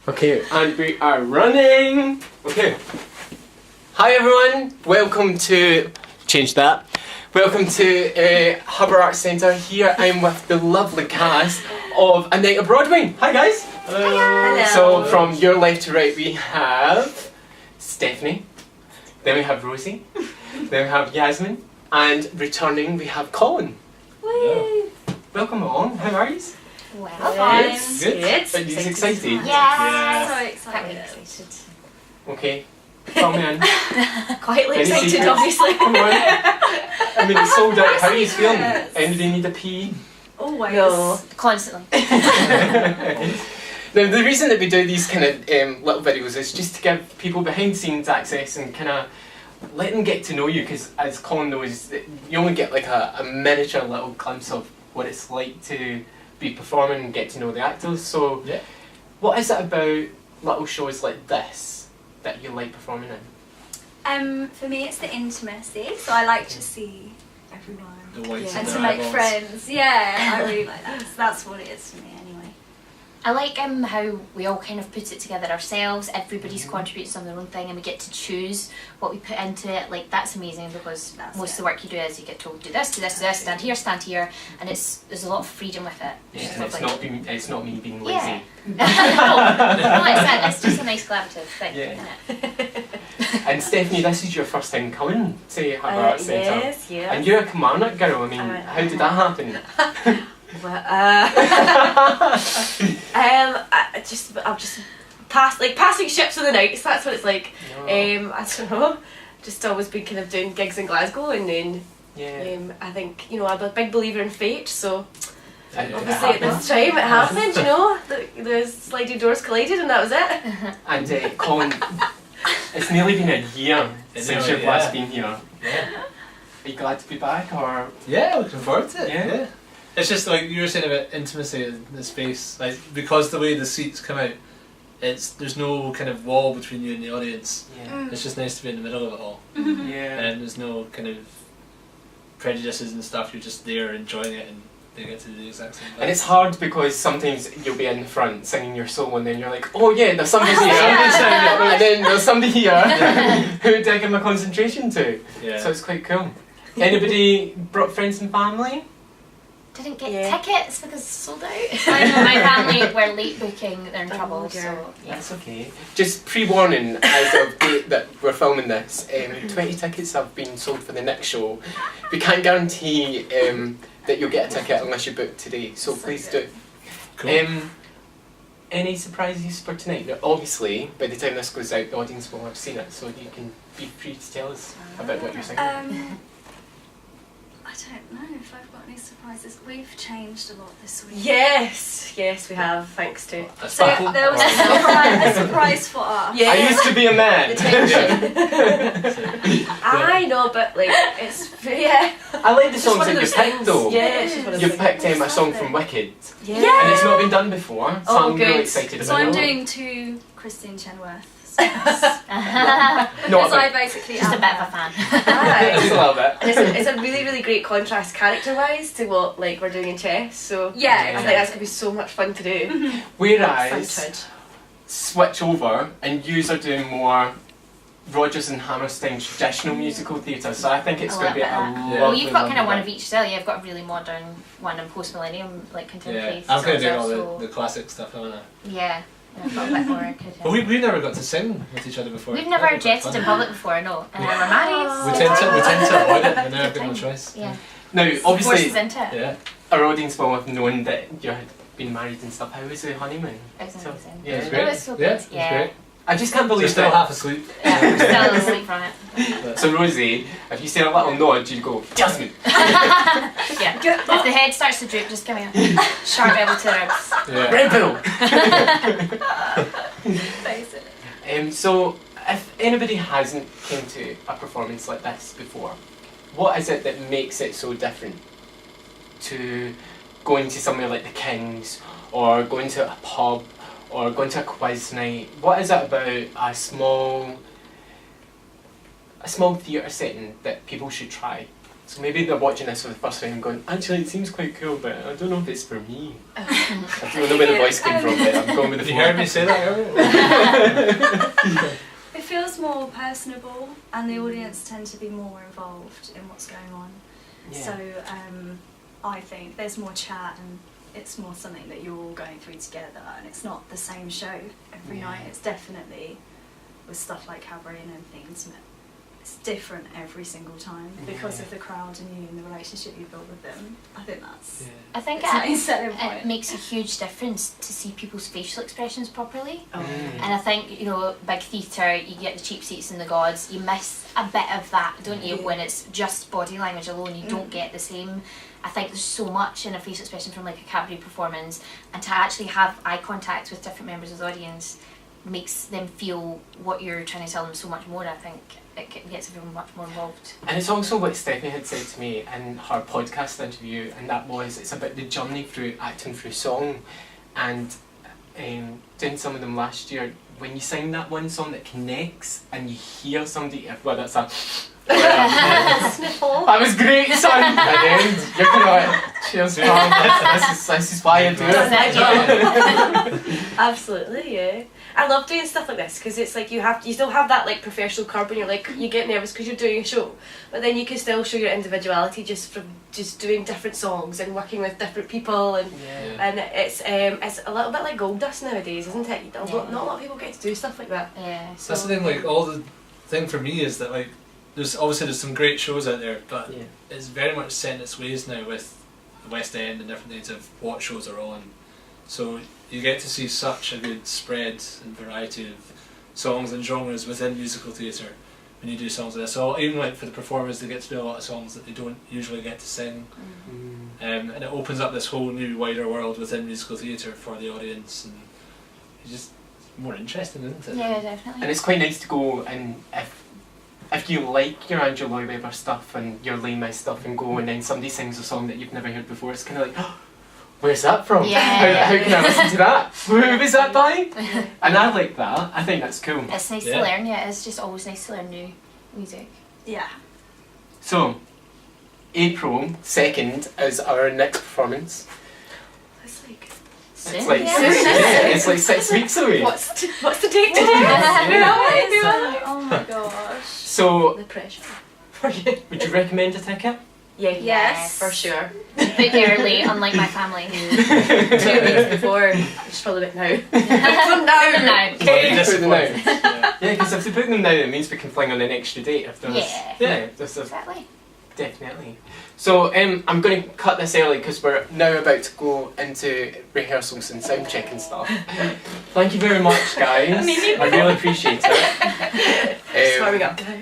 Okay, and we are running. Okay. Hi everyone, welcome to, change that. Welcome to Harbour Arts Centre. Here I'm with the lovely cast of A Night of Broadway. Hi guys. Hello. Hello. So from your left to right we have Stephanie, then we have Rosie, then we have Yasmin, and returning we have Colin. Woo. Welcome along, how are you? Well, Good. Are you excited? Yeah. So excited. Okay. Come in. Quietly Any excited, secrets? obviously. Come on. I mean, it's sold out. How are you feeling? Anybody need a pee? Always. No. Constantly. Now, the reason that we do these kind of little videos is just to give people behind the scenes access and kind of let them get to know you, because as Colin knows, you only get like a miniature little glimpse of what it's like to be performing and get to know the actors. So, yeah. What is it about little shows like this that you like performing in? For me, it's the intimacy. So I like to see everyone The whites and of to their make eyeballs. friends. Yeah, I really like that. So that's what it is for me, anyway. I like how we all kind of put it together ourselves. Everybody's contributes on their own thing, and we get to choose what we put into it. Like, that's amazing, because most of the work you do is you get told do this, stand here, and there's a lot of freedom with it. Yeah, and it's not me being lazy. Yeah. No, it's just a nice collaborative thing, Yeah. isn't it? And Stephanie, this is your first time coming to Harbour Arts Centre. Yes, yes. And you're a Kilmarnock girl. I mean, how did that happen? Well, I'm just passing ships in the night, so that's what it's like. No. I don't know, just always been kind of doing gigs in Glasgow, and then I think, I'm a big believer in fate, so obviously at this time it happened, the sliding doors collided and that was it. And Colin, it's nearly been a year since you've last been here. Yeah. Are you glad to be back, or? Yeah, looking forward to it. Yeah. It's just like you were saying about intimacy in the space, like because the way the seats come out, there's no kind of wall between you and the audience. Yeah. It's just nice to be in the middle of it all, Yeah. and there's no kind of prejudices and stuff. You're just there enjoying it, and they get to do the exact same thing. And it's hard because sometimes you'll be in the front singing your solo, and then you're like, oh yeah, there's somebody here, and then there's somebody here who did I give my concentration to. Yeah. So it's quite cool. Anybody brought friends and family? Didn't get tickets because it's sold out. I know, my family were late booking, they're in trouble, so yeah. That's okay. Just pre-warning, as of date that we're filming this, 20 tickets have been sold for the next show. We can't guarantee that you'll get a ticket unless you book today, so please do. Cool. Any surprises for tonight? Now, obviously, by the time this goes out, the audience will have seen it, so you can be free to tell us about what you're singing. I don't know if I've got any surprises. We've changed a lot this week. Yes, we have, thanks to. So there was a surprise for us. Yeah. I used to be a man! I know, but like, it's, yeah. I like the It's songs one of that you those picked things. though. Yeah, it's just one of You've those picked things. a song from Wicked. Yeah. And it's not been done before, so Oh, I'm really good. excited So about I'm it. doing 2 Christine Chenworth songs. Not Because a I bit. basically Just a am bit of a fan. Just a little bit. It's a really, really great contrast character-wise to what like we're doing in chess, so Yeah, I think that's gonna be so much fun to do. Whereas, switch over and yous are doing more Rodgers and Hammerstein traditional musical theatre, so I think it's going to be a lovely, Well, you've got kind of lovely one of each still. You've got a really modern one and post-millennium, like contemporary. I'm kind of doing songs, all the classic stuff, haven't I? Yeah, and I've got a bit more. But we've never got to sing with each other before. We've never That'd be quite jetted fun. in public before, no. And we're married. We so- tend to avoid it, and now I've got no choice. Yeah. Now, Forces obviously, into it. Yeah. our audience will have known that you had been married and stuff. How was the honeymoon? It was So, amazing. yeah. It was It great. was so Yeah, good. it was great. I just can't We're believe still that. half asleep. Yeah, we're still asleep from it. So Rosie, if you say a little nod, you go, Jasmine! Yeah. If the head starts to droop, just give me a sharp elbow to the ribs. Yeah. Red pill! Basically. So, if anybody hasn't came to a performance like this before, what is it that makes it so different to going to somewhere like the King's, or going to a pub, or going to a quiz night? What is it about a small theatre setting that people should try? So maybe they're watching this for the first time and going, actually, it seems quite cool, but I don't know if it's for me. I don't know where the voice came from, but I'm going with the Did flow. you hear me say that earlier? It feels more personable, and the audience tend to be more involved in what's going on. Yeah. So I think there's more chat, and it's more something that you're all going through together, and it's not the same show every night. It's definitely, with stuff like Cabaret and everything intimate, it's different every single time because of the crowd and you and the relationship you build with them. I think that's... I think It's nice selling point. it makes a huge difference to see people's facial expressions properly. Oh. And I think, you know, big theatre, you get the cheap seats and the gods, you miss a bit of that, don't you, when it's just body language alone, you don't get the same. I think there's so much in a facial expression from like a cabaret performance, and to actually have eye contact with different members of the audience makes them feel what you're trying to tell them so much more. I think it gets everyone much more involved. And it's also what Stephanie had said to me in her podcast interview, and that was, it's about the journey through acting through song. And doing some of them last year, when you sing that one song that connects and you hear somebody, whether it's a Sniffle. that was great, son! At the end, you're kind of like, cheers, mum, this is why I do it. Absolutely, yeah. I love doing stuff like this because it's like you still have that like professional curb, and you're like, you get nervous because you're doing a show, but then you can still show your individuality just from just doing different songs and working with different people, and it's a little bit like gold dust nowadays, isn't it? Not a lot of people get to do stuff like that. Yeah. So That's the thing, like, all the thing for me is that, like, there's some great shows out there, but it's very much set in its ways now with the West End and different things of what shows are on. So you get to see such a good spread and variety of songs and genres within musical theatre when you do songs like this. So even like for the performers, they get to do a lot of songs that they don't usually get to sing. And it opens up this whole new wider world within musical theatre for the audience, and it's just more interesting, isn't it? Yeah, definitely. And it's quite nice to go, and if you like your Andrew Lloyd Webber stuff and your Les Mis stuff, and go and then somebody sings a song that you've never heard before, it's kind of like, oh, where's that from? Yeah. How can I listen to that? Who was that by? And I like that. I think that's cool. It's nice to learn, it's just always nice to learn new music. Yeah. So, April 2nd is our next performance. it's like, Soon, It's like, it's like 6 weeks away. what's the date today? Oh my gosh. So, The pressure. would you recommend a ticket? Yeah, Yes. for sure. Book early, unlike my family. 2 weeks before, just probably book now. From now. No. Okay, Well, put them now. yeah. Yeah, because if they book them now, it means we can fling on an extra date if there's... Exactly. Definitely. So I'm going to cut this early because we're now about to go into rehearsals and sound check and stuff. Thank you very much, guys. I really appreciate it. Just warming up now.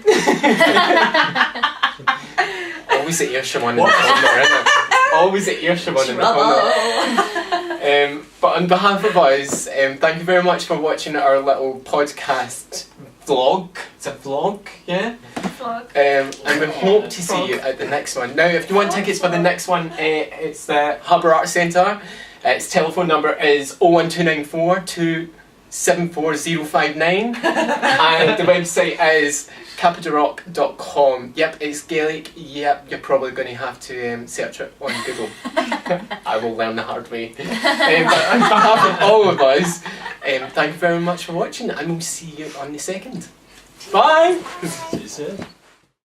Always at Earsham in the corner, isn't it? Always at Earsham in the corner. But on behalf of us, thank you very much for watching our little podcast vlog. It's a vlog, yeah? Vlog. And we hope to see you at the next one. Now, if you want tickets for the next one, it's the Harbour Arts Centre. Its telephone number is 01294 274059 and the website is capadarock.com. Yep, it's Gaelic. Yep, you're probably going to have to search it on Google. I will learn the hard way. But on behalf of all of us, thank you very much for watching, and we'll see you on the 2nd. Bye! See you soon.